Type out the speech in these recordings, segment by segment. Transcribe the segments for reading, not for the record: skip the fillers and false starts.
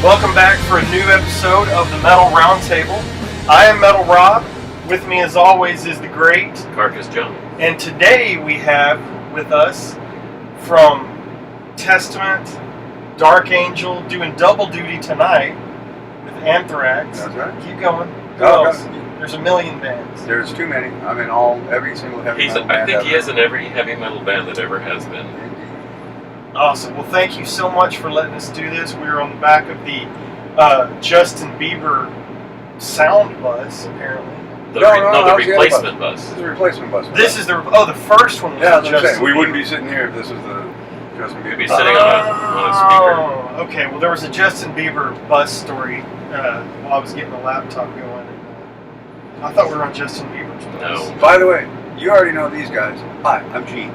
Welcome back for a new episode of the Metal Roundtable. I am Metal Rob. With me, as always, is the great Carcass John. And today we have with us from Testament, Dark Angel, doing double duty tonight with Anthrax. That's right. Keep going. Who Oh, else? okay. There's a million bands. There's too many. I'm in every single heavy metal band I think ever. he is in every heavy metal band that ever has been. Awesome. Well, thank you so much for letting us do this. We were on the back of the Justin Bieber sound bus, apparently. The No, replacement bus. This is the replacement bus. This is the first one was Yeah, the that's Justin we Bieber. wouldn't be sitting here if this was the Justin Bieber. We'd be sitting on a speaker. Oh, okay. Well, there was a Justin Bieber bus story while I was getting the laptop going. I thought we were on Justin Bieber's bus. No. By the way, you already know these guys. Hi, I'm Gene.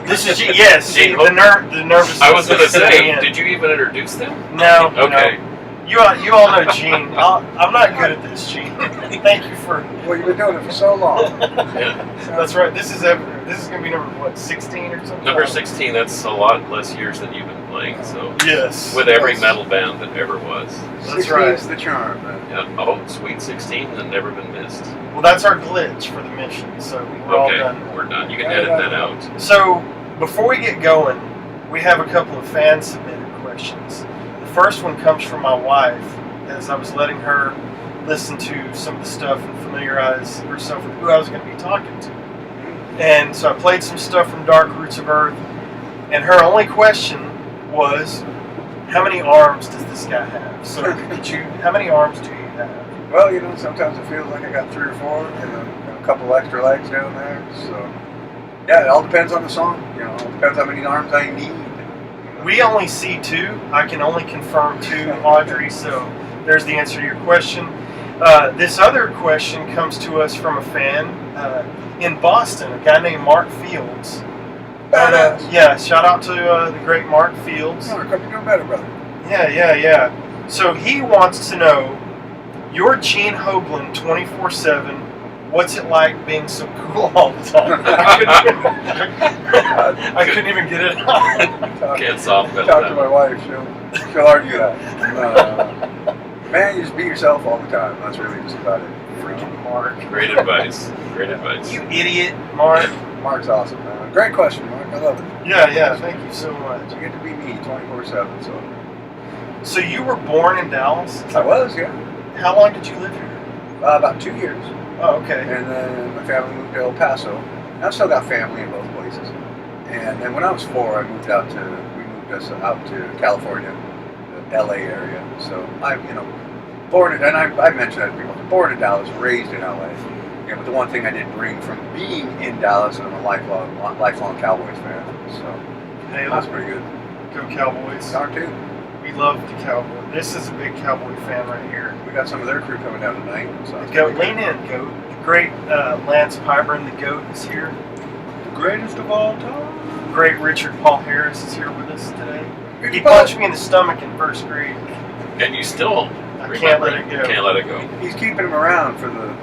This is yes. Gene the nervous. I was going to say, in. did you even introduce them? No. Okay. No. You all know Gene. I'm not good at this, Gene. Thank you for. Well, you've been doing it for so long. Yeah. That's right. This is going to be number 16 or something. Number 16, that's a lot less years than you've been playing, so. Yes. With every Yes. metal band that ever was. That's right. It's the charm, man. Yeah. Oh, Sweet 16 has never been missed. Well, that's our glitch for the mission. So we're all Okay, done. we're done. You can edit that out. So, before we get going, we have a couple of fan-submitted questions. The first one comes from my wife, as I was letting her listen to some of the stuff and familiarize herself with who I was going to be talking to. And so I played some stuff from Dark Roots of Earth, and her only question was, how many arms does this guy have? So, how many arms do you have? Well, sometimes it feels like I got 3 or 4, and a couple extra legs down there. So, yeah, it all depends on the song. It depends how many arms I need. We only see 2. I can only confirm 2, Audrey, so there's the answer to your question. This other question comes to us from a fan in Boston, a guy named Mark Fields. Yeah, shout out to the great Mark Fields. No, you're doing better, brother. Yeah. So he wants to know, you're Gene Hoglan 24/7. What's it like being so cool all the time? I couldn't even get it out. Can't soft pedal Talk to that. my wife. She'll argue that. Man, you just be yourself all the time. That's really just about it. Freaking Mark. Great advice. Great advice. You idiot, Mark. Mark's awesome, man. Great question, Mark. I love it. Yeah. Thank you so much. You get to be me 24/7. So you were born in Dallas? I was, yeah. How long did you live here? About 2 years. Oh, okay. And then my family moved to El Paso. And I've still got family in both places. And then when I was 4, we moved us out to California, the LA area. So I'm, born in, and I mentioned that to people, born in Dallas, raised in LA. But the one thing I did bring from being in Dallas, and I'm a lifelong Cowboys fan. So Hey, that's pretty good. Go Cowboys. Darn too. We love the Cowboys. This is a big Cowboy fan right here. We got some of their crew coming down tonight. So The Goat, lean in, Goat. The great Lance Pyburn, the Goat, is here. the greatest of all time. Great Richard Paul Harris is here with us today. Richard He Paul. punched me in the stomach in first grade. And you still I can't let it go. Can't let it go. He's keeping him around for the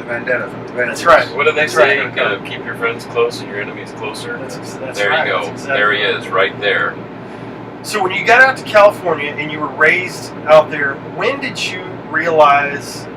vendetta. For the vengeance. That's right. What do they That's say? right. Keep your friends close and your enemies closer. That's there right. you go. That's exactly There he right. is, right there. So when you got out to California and you were raised out there, when did you realize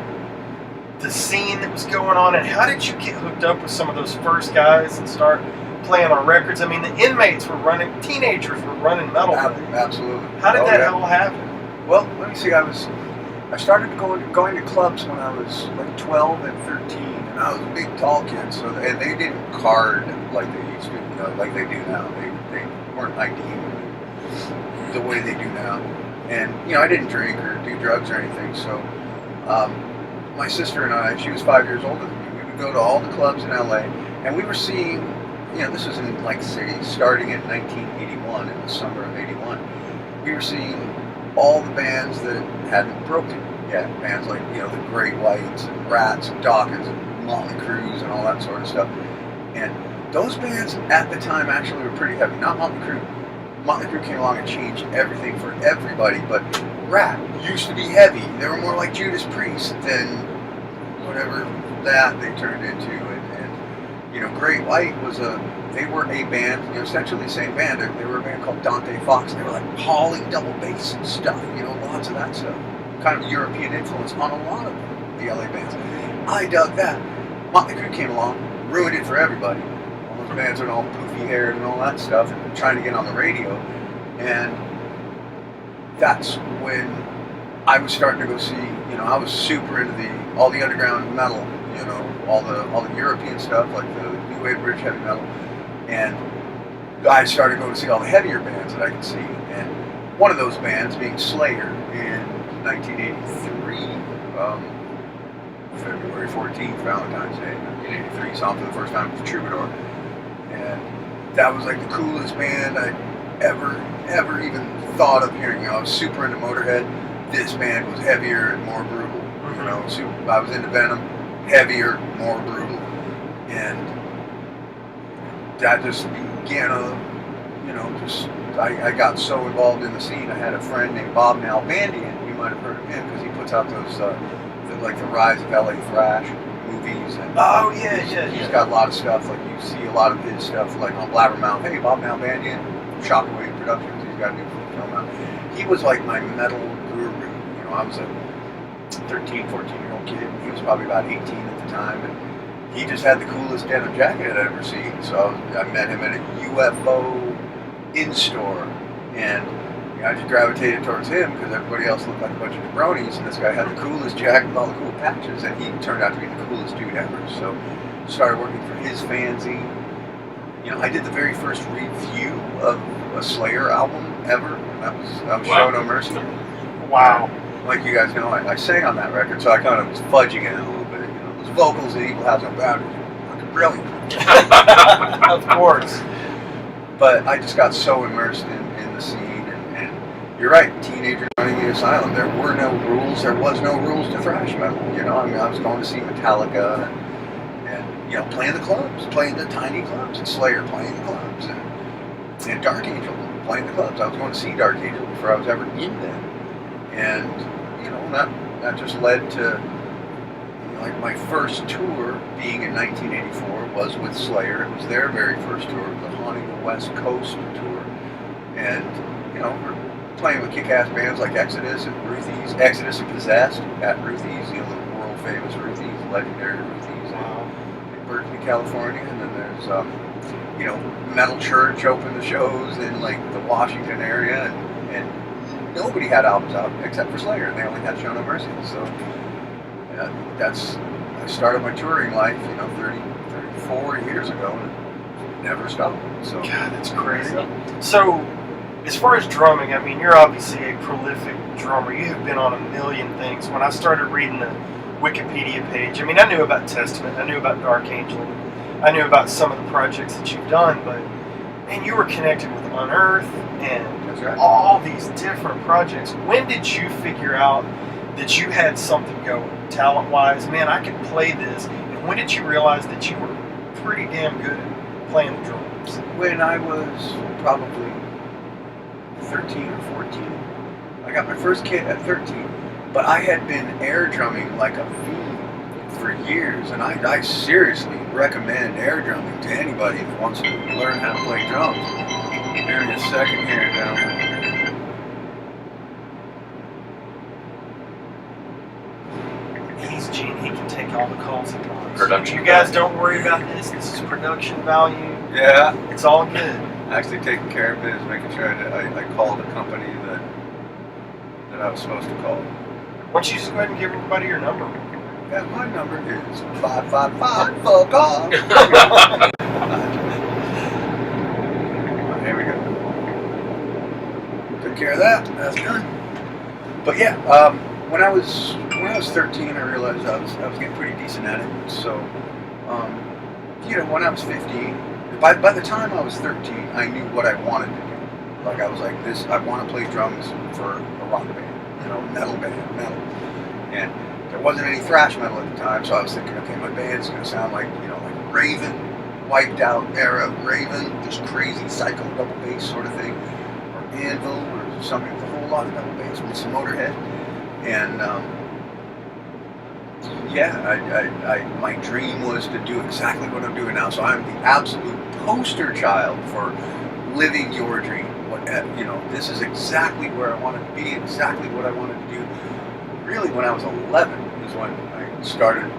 the scene that was going on, and how did you get hooked up with some of those first guys and start playing on records? I mean, the inmates were running, teenagers were running metal. Absolutely. How did Oh, that yeah. all happen? Well, let me see. I started going to clubs when I was like 12 and 13, and I was a big tall kid. So and they didn't card like they used to, like they do now. They weren't IDing the way they do now. And I didn't drink or do drugs or anything. So my sister and I, she was 5 years older than me. We would go to all the clubs in LA, and we were seeing. This was in say starting in 1981, in the summer of '81. We were seeing all the bands that hadn't broken yet. Bands like, the Great Whites and Rats and Dawkins and Motley Crues and all that sort of stuff. And those bands at the time actually were pretty heavy. Not Motley Crue. Motley Crue came along and changed everything for everybody, but Rat used to be heavy. They were more like Judas Priest than whatever that they turned into. And Great White they were a band, essentially the same band. They were a band called Dante Fox. They were like hauling double bass and stuff, a lots of that stuff. Kind of European influence on a lot of the LA bands. I dug that. Motley Crue came along, ruined it for everybody. All those bands are all poofy haired and all that stuff, and trying to get on the radio. And that's when I was starting to go see, I was super into all the underground metal, all the European stuff, like the new wave British heavy metal. And I started going to see all the heavier bands that I could see. And one of those bands being Slayer in 1983, February 14th, Valentine's Day, 1983, saw them for the first time with Troubadour. And that was like the coolest band I'd ever even thought of hearing. I was super into Motorhead. This band was heavier and more brutal. I was into Venom, heavier, more brutal. And that just began I got so involved in the scene. I had a friend named Bob Nalbandian. You might have heard of him because he puts out those like the Rise of LA Thrash movies. And he's got a lot of stuff. Like you see a lot of his stuff like on Blabbermouth. Hey, Bob Nalbandian, Shockwave Productions. He's got a new film out. He was like my metal guru. I was a 13, 14-year-old kid. He was probably about 18 at the time, and he just had the coolest denim jacket I'd ever seen. So I met him at a UFO in-store, and I just gravitated towards him because everybody else looked like a bunch of jabronis, and this guy had the coolest jacket with all the cool patches, and he turned out to be the coolest dude ever. So started working for his fanzine. I did the very first review of a Slayer album ever. That was Wow. Show No Mercy. Wow. Like you guys know, I sang on that record, so I kind of was fudging it a little bit. Those vocals in Evil Has No Boundaries are fucking brilliant. Of course. But I just got so immersed in the scene, and you're right, teenagers running the asylum. There were no rules. There was no rules to thrash metal. I was going to see Metallica and playing the clubs, playing the tiny clubs, and Slayer playing the clubs, and Dark Angel playing the clubs. I was going to see Dark Angel before I was ever in them. And that just led to like my first tour being in 1984 was with Slayer. It was their very first tour, the Haunting the West Coast tour. And we're playing with kick-ass bands like Exodus and Ruthie's, Exodus and Possessed at Ruthie's, the world famous Ruthie's, legendary Ruthie's in Berkeley, California. And then there's Metal Church opened the shows in like the Washington area, and nobody had albums out except for Slayer, and they only had Show No Mercy. So I started my touring life, 34 years ago, and never stopped. So God, that's crazy. So, as far as drumming, I mean, you're obviously a prolific drummer. You have been on a million things. When I started reading the Wikipedia page, I mean, I knew about Testament, I knew about Dark Angel, I knew about some of the projects that you've done, but man, you were connected with Unearth and all these different projects. When did you figure out that you had something going, talent-wise? Man, I could play this. And when did you realize that you were pretty damn good at playing the drums? When I was probably 13 or 14. I got my first kit at 13, but I had been air drumming like a fiend for years, and I seriously recommend air drumming to anybody that wants to learn how to play drums. Give me a second here, gentlemen. He's Gene. He can take all the calls he wants. Production You guys value. don't worry about this. This is production value. Yeah, It's all good. actually taking care of business, making sure I called the company that I was supposed to call. Why don't you just go ahead and give everybody your number? Yeah, my number is 555 fuck off. Here we go. Took care of that. That's good. But yeah, when I was 13, I realized I was getting pretty decent at it. So, when I was 15, by the time I was 13, I knew what I wanted to do. Like I was like, I want to play drums for a rock band, metal band, metal. And there wasn't any thrash metal at the time, so I was thinking, okay, my band's gonna sound like, like Raven, wiped out era Raven, this crazy psycho double bass sort of thing, or Anvil, or something with a whole lot of double bass with some Motorhead. And my dream was to do exactly what I'm doing now. So I'm the absolute poster child for living your dream, what this is exactly where I wanted to be, exactly what I wanted to do. Really, when I was 11 is when I started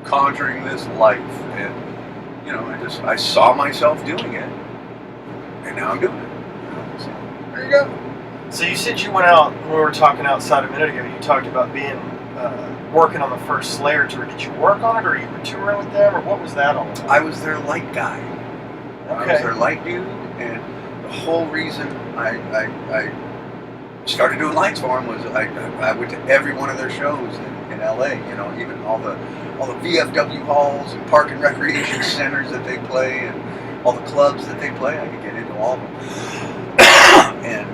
conjuring this life, and I saw myself doing it, and now I'm doing it. So there you go. So you said you went out, when we were talking outside a minute ago, you talked about being working on the first Slayer tour. Did you work on it, or you were touring with them, or what was that all about? I was their light guy. Okay. I was their light dude, and the whole reason I started doing lights for them was I went to every one of their shows in LA. Even all the VFW halls and park and recreation centers that they play, and all the clubs that they play. I could get into all of them. And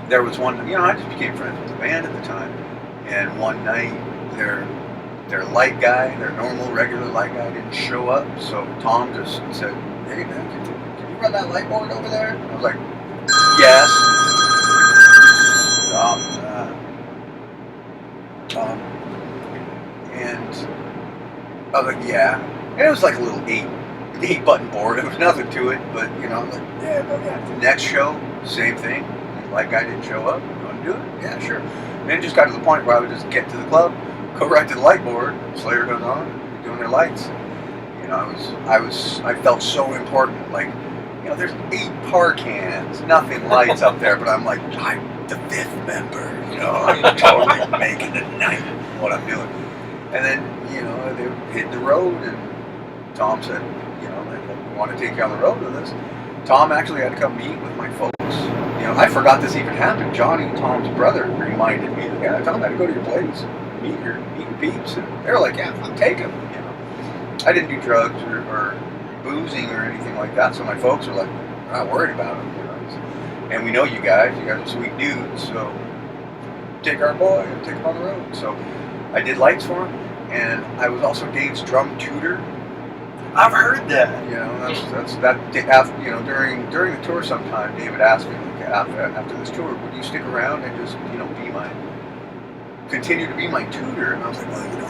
there was one. I just became friends with the band at the time. And one night, their light guy, their normal, regular light guy, didn't show up. So Tom just said, "Hey man, can you run that light board over there?" And I was like, "Yes." And I was like, "Yeah." And it was like a little eight button board. There was nothing to it, but I was like, "Yeah, go yeah." The next show, same thing. The light guy didn't show up. You want to do it? Yeah, sure. And it just got to the point where I would just get to the club, go right to the light board, Slayer goes on, they're doing their lights. I felt so important. Like, there's 8 par cans, nothing lights up there, but I'm like, I'm the 5th member. I'm totally making the night what I'm doing. And then, they hit the road, and Tom said, we want to take you on the road with us. Tom actually had to come meet with my folks. I forgot this even happened. Johnny, Tom's brother, reminded me that, yeah, Tom had to go to your place, meet your peeps. And they were like, yeah, I'll take him. I didn't do drugs or boozing or anything like that, so my folks were like, we're not worried about him. And we know you guys are sweet dudes, so take our boy and take him on the road. So I did lights for him, and I was also Dave's drum tutor. I've heard that. That's after, during the tour sometime, David asked me, like, after this tour, would you stick around and just, continue to be my tutor? And I was like, well,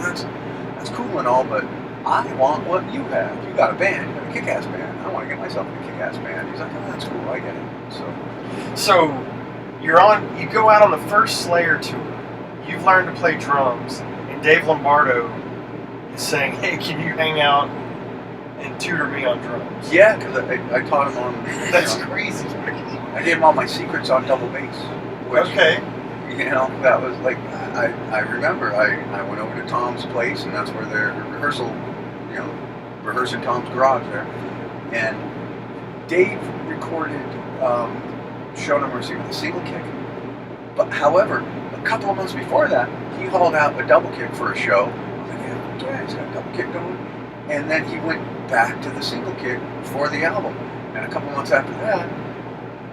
that's cool and all, but I want what you have. You got a band, you got a kick-ass band. I want to get myself in a kick-ass band. He's like, oh, that's cool, I get it. So you go out on the first Slayer tour, you've learned to play drums, and Dave Lombardo is saying, hey, can you hang out and tutor me on drums? Yeah, because I taught him on... That's crazy. I gave him all my secrets on double bass. Which, okay. That was like... I remember I went over to Tom's place, and that's where their rehearsal... rehearsing Tom's garage there. And Dave recorded Show No Mercy with a single kick. But however, a couple of months before that, he hauled out a double kick for a show. I was like, yeah, he's got a double kick going. And then he went back to the single kick for the album. And a couple months after that,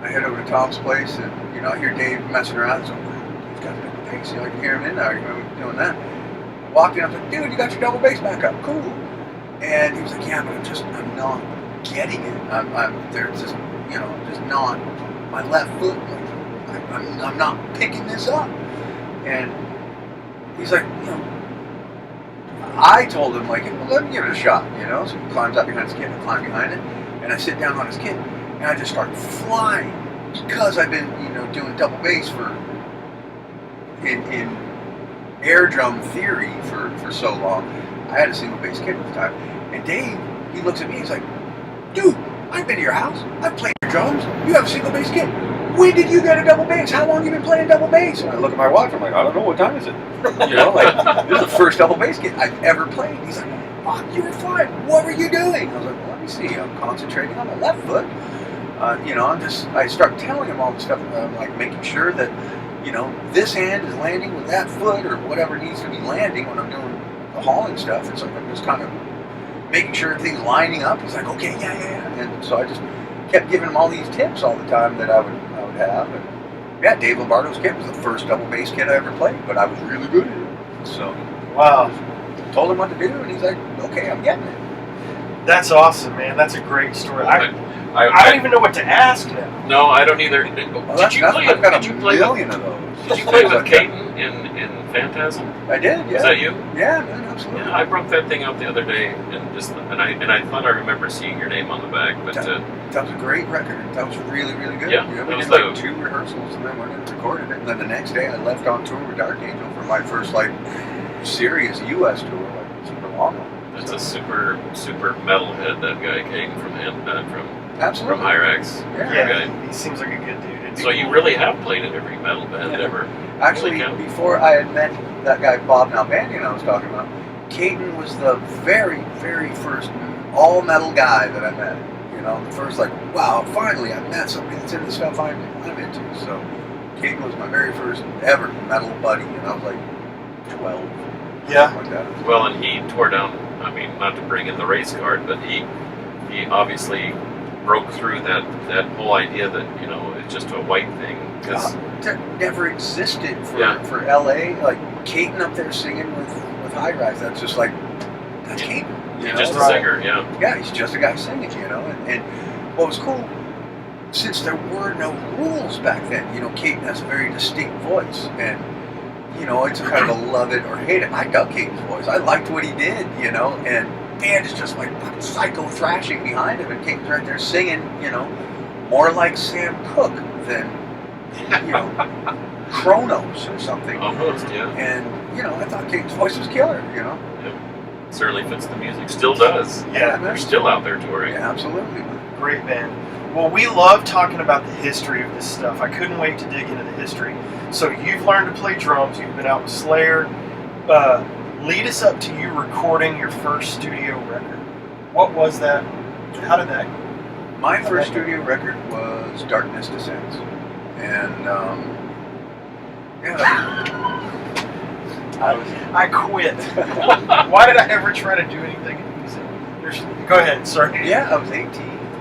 I head over to Tom's place, and I hear Dave messing around. So he's got a double bass. I can hear him in there doing that. I walked in, I was like, dude, you got your double bass back up. Cool. And he was like, yeah, but I'm not getting it. There's just, just not my left foot. Like, I'm not picking this up. And he's like, I told him, like, well, let me give it a shot, So he climbs up behind his kit, I climb behind it, and I sit down on his kit, and I just start flying because I've been, doing double bass in air drum theory for so long. I had a single bass kit at the time, and Dave, he looks at me, he's like, dude, I've been to your house, I've played your drums, you have a single bass kit. When did you get a double bass? How long have you been playing double bass? And I look at my watch, I'm like, I don't know, what time is it? This is the first double bass kit I've ever played. He's like, fuck, you were flying. What were you doing? I was like, well, let me see. I'm concentrating on my left foot. I start telling him all the stuff. I'm like making sure that, this hand is landing with that foot or whatever needs to be landing when I'm doing the hauling stuff. It's like I'm just kind of making sure everything's lining up. He's like, okay, yeah. And so I just kept giving him all these tips all the time that I would have. And yeah, Dave Lombardo's kit was the first double bass kit I ever played, but I was really good at it. So wow. Told him what to do, and he's like, okay, I'm getting it. That's awesome, man. That's a great story. I don't even know what to ask now. No, I don't either. Well, Did you play? I've got Did a you play with? million of those. Did you play with Caden in Phantasm? I did, yeah. Is that you? Yeah, man, absolutely. Yeah, I broke that thing out the other day, and I thought I remember seeing your name on the back, but That was a great record. That was really, really good. Yeah, we that did was like 2 rehearsals and then went and recorded it. And then the next day I left on tour with Dark Angel for my first like serious U.S. tour, like super long one. that's a super metalhead. That guy Caden from Absolutely. Hyrax. Yeah, he seems like a good dude. It'd be So you cool. really have played in every metal band ever. Actually, Holy cow. before I had met that guy Bob Nalbandian I was talking about, Caden was the very, very first all metal guy that I met. You know, the first like, wow, finally I met somebody that's into the stuff I'm into. So Caden was my very first ever metal buddy, and I was like 12. Yeah. Like that. Well, and he tore down. I mean, not to bring in the race card, but he obviously broke through that whole idea that it's just a white thing because That never existed for Yeah. for LA. Like Caden up there singing with High Rise, that's just like that's Caden. You he's know? just a Right. singer. Yeah. Yeah, he's just a guy singing, and what was cool, since there were no rules back then, Caden has a very distinct voice, and it's kind of a love it or hate it. I dug Caden's voice. I liked what he did, and band is just like fucking psycho thrashing behind him, and Caden's right there singing, more like Sam Cooke than, Kronos or something. Almost. Yeah. And, I thought Caden's voice was killer, Certainly fits the music. Still does. Yeah, They're still out there touring. Yeah, absolutely. Great band. Well, we love talking about the history of this stuff. I couldn't wait to dig into the history. So you've learned to play drums. You've been out with Slayer. Lead us up to you recording your first studio record. What was that? How did that? My first studio record was Darkness Descends, and I quit. Why did I ever try to do anything in music? Go ahead. Sorry. I was 18,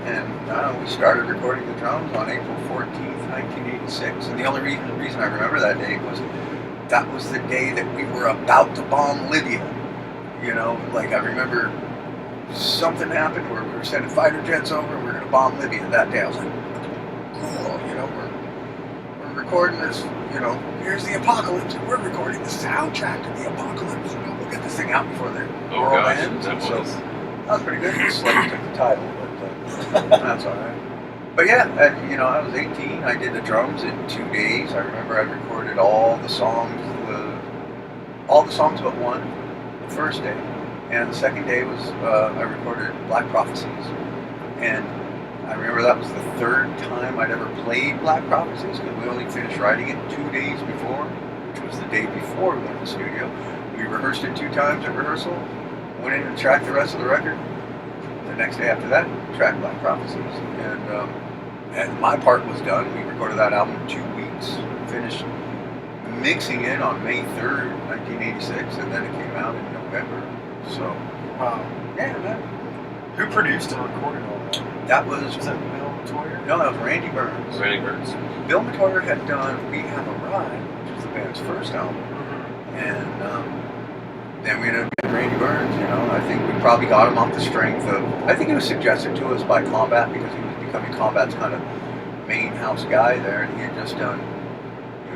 and we started recording the drums on April 14th, 1986. And the only reason I remember that day was that was the day that we were about to bomb Libya. Like I remember something happened where we were sending fighter jets over and we were going to bomb Libya that day. I was like, cool, we're recording this, here's the apocalypse, and we're recording the soundtrack to the apocalypse. We'll get this thing out before the Oh world gosh, ends. that And so was. that was pretty good. The Slaves took the title, but that's all right. But yeah, I was 18. I did the drums in 2 days. I remember I recorded all the songs but one the first day. And the second day was I recorded Black Prophecies. And I remember that was the third time I'd ever played Black Prophecies because we only finished writing it 2 days before, which was the day before we went to the studio. We rehearsed it 2 times at rehearsal, went in and tracked the rest of the record. The next day after that, tracked Black Prophecies. And my part was done. We recorded that album in 2 weeks, finished mixing it on May 3rd, 1986, and then it came out in November. So, Wow. yeah, man. Who produced and recorded all that? That was Was that Bill Matoyer? no, that was Randy Burns. Randy Burns. Bill Matoyer had done We Have a Ride, which was the band's first album, and then we ended up getting Randy Burns. I think we probably got him off the strength of. I think it was suggested to us by Combat because he was becoming Combat's kind of main house guy there, and he had just done.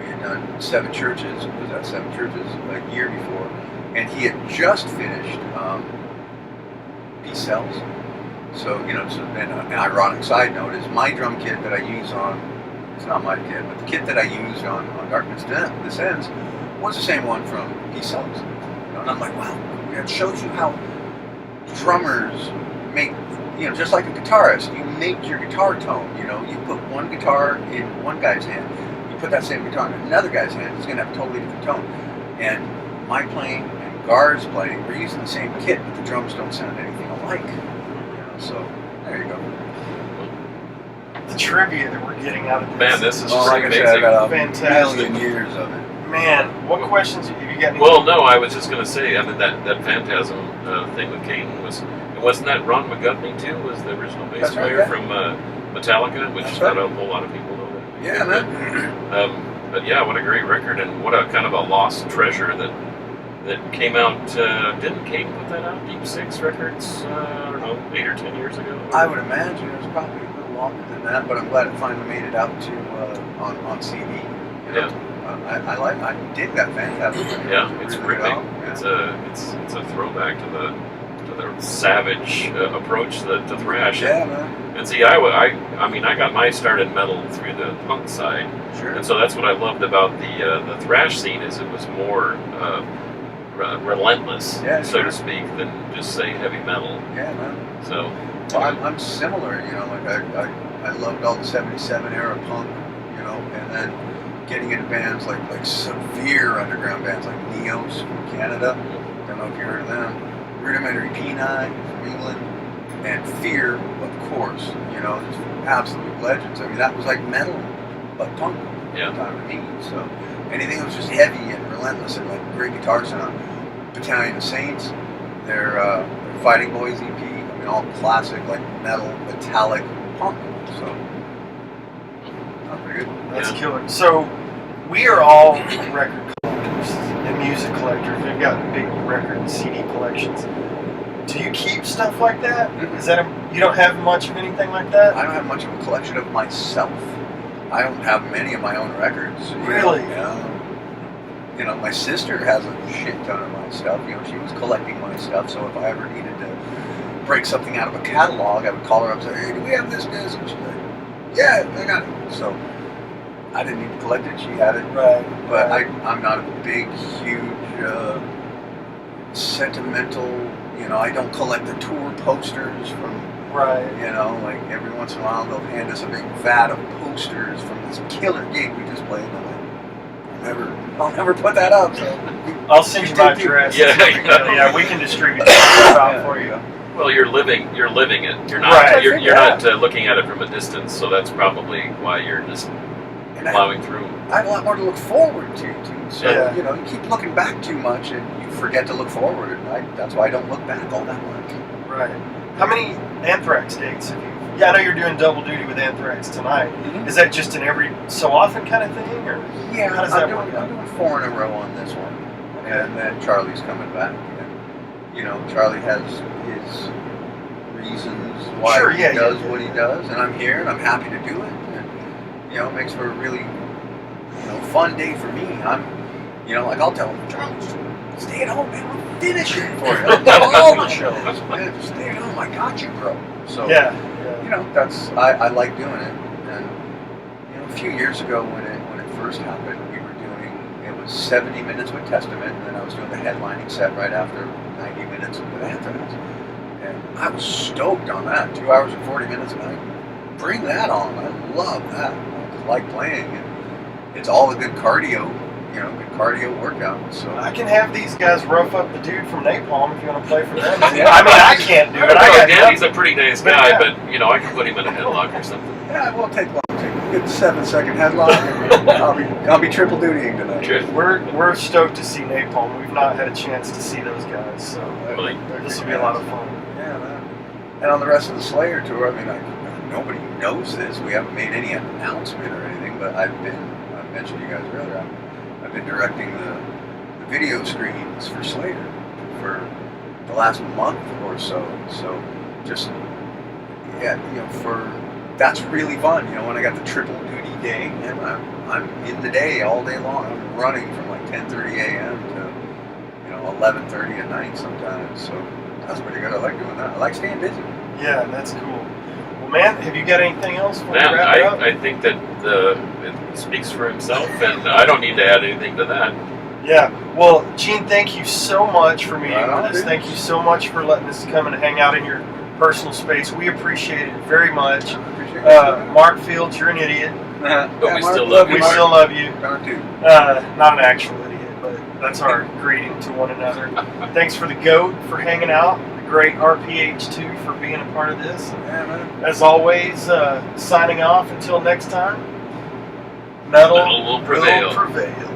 He had done 7 Churches. Was that 7 Churches a year before? And he had just finished Peace Cells. So, an ironic side note is my drum kit that I use it's not my kit, but the kit that I used on Darkness Descends was the same one from Peace Cells. And I'm like, wow, it shows you how drummers make, just like a guitarist, you make your guitar tone, you put one guitar in one guy's hand, you put that same guitar in another guy's hand, it's going to have a totally different tone. And my playing and Gar's playing, we're using the same kit, but the drums don't sound anything alike. So there you go. The trivia that we're getting out of this. Man, this is Like pretty I said, I amazing. got a Fantastic. million years of it. Man, what questions have you got? Well, no, I was just going to say, I mean, that Phantasm thing with Caden wasn't that Ron McGovney too? Was the original bass That's right, player yeah. from Metallica, which That's not right. a whole lot of people know that. Yeah, man. But yeah, what a great record, and what a kind of a lost treasure that came out. Didn't Caden put that out? Deep Six Records, I don't know, 8 or 10 years ago? I would imagine it was probably a little longer than that, but I'm glad it finally made it out to on CD. You know? I dig that Phantasm. Yeah, it's really ripping. well. Yeah. It's a throwback to the savage approach to thrash. Yeah, man. And see, I mean, I got my start in metal through the punk side, Sure. and so that's what I loved about the thrash scene is it was more relentless, Yeah, so sure. to speak, than just say heavy metal. Yeah, man. So Well, I'm similar, you know, like I loved all the 77 era punk, you know, and then getting into bands like severe underground bands like Neos from Canada, don't know if you heard of them, Rudimentary P9 from England, and Fear, of course, you know, just absolute legends. I mean, that was like metal, but punk at the time to me, so anything that was just heavy and relentless and like great guitar sound. Battalion of Saints, their Fighting Boys EP, all classic, like metal, metallic punk. So, not pretty good. That's killer. So, we are all record collectors and music collectors. We've got big record and CD collections. Do you keep stuff like that? Mm-hmm. Is that you don't have much of anything like that? I don't have much of a collection of myself. I don't have many of my own records. Really? You know, my sister has a shit ton of my stuff. You know, she was collecting my stuff, so if I ever needed to break something out of a catalog, I would call her up and say, hey, do we have this disc? And she's like, yeah, I got it. So I didn't need to collect it, she had it. Right. But I'm not a big, huge, sentimental, you know, I don't collect the tour posters from, you know, like every once in a while they'll hand us a big vat of posters from this killer gig we just played. And I'm like, I'll never put that up, so. I'll send you my address. Yeah, we can distribute that out for you. Well, you're living it. You're not. Right. You're not looking at it from a distance. So that's probably why you're just plowing through. I have a lot more to look forward to. So Yeah. you know, you keep looking back too much, and you forget to look forward. And that's why I don't look back all that much. Right. How many Anthrax dates have you? Yeah, I know you're doing double duty with Anthrax tonight. Mm-hmm. Is that just an every so often kind of thing, or Yeah, how does that work? I'm doing 4 in a row on this one, and then Charlie's coming back. And, you know, Charlie has his reasons why he does what he does, and I'm here and I'm happy to do it. And you know, it makes for a really, you know, fun day for me. You know, like I'll tell him, Charlie, stay at home, man. I'll finish it for you. I'll do all the shows. Man, just stay at home. I got you, bro. So you know, I like doing it. And you know, a few years ago when it first happened, we were doing, it was 70 minutes with Testament, and then I was doing the headlining set right after 90 minutes with Anthrax. And I was stoked on that. 2 hours and 40 minutes, and I bring that on. I love that. I like playing, and it's all a good cardio, you know, good cardio workout. So I can have these guys rough up the dude from Napalm if you want to play for them. Yeah. I mean, I can't do it. Danny's a pretty nice guy, but you know, I can put him in a headlock or something. Yeah, it won't take long. Take a good 7-second headlock. And I'll be triple dutying tonight. We're stoked to see Napalm. We've not had a chance to see those guys, so this will be a lot of fun. Yeah, man. And on the rest of the Slayer tour, I mean, nobody knows this. We haven't made any announcement or anything, but I mentioned to you guys earlier, I've been directing the video screens for Slayer for the last month or so. So just, you know, that's really fun. You know, when I got the triple duty day, and I'm in the day all day long. I'm running from like 10:30 a.m. to, you know, 11:30 at night sometimes. So that's pretty good. I like doing that. I like staying busy. Yeah, that's cool. Well, man, have you got anything else before we Man, wrap it up? I think that it speaks for himself, and I don't need to add anything to that. Yeah. Well, Gene, thank you so much for meeting Right on, with us. dude. Thank you so much for letting us come and hang out in your personal space. We appreciate it very much. Mark Fields, you're an idiot. But we Mark, still love you. We Mark. still love you. Dude. Not an actual idiot, but that's our greeting to one another. Thanks for the GOAT for hanging out. The great RPH2 for being a part of this. Yeah, man. As always, signing off until next time. Metal Metal will prevail. Will prevail.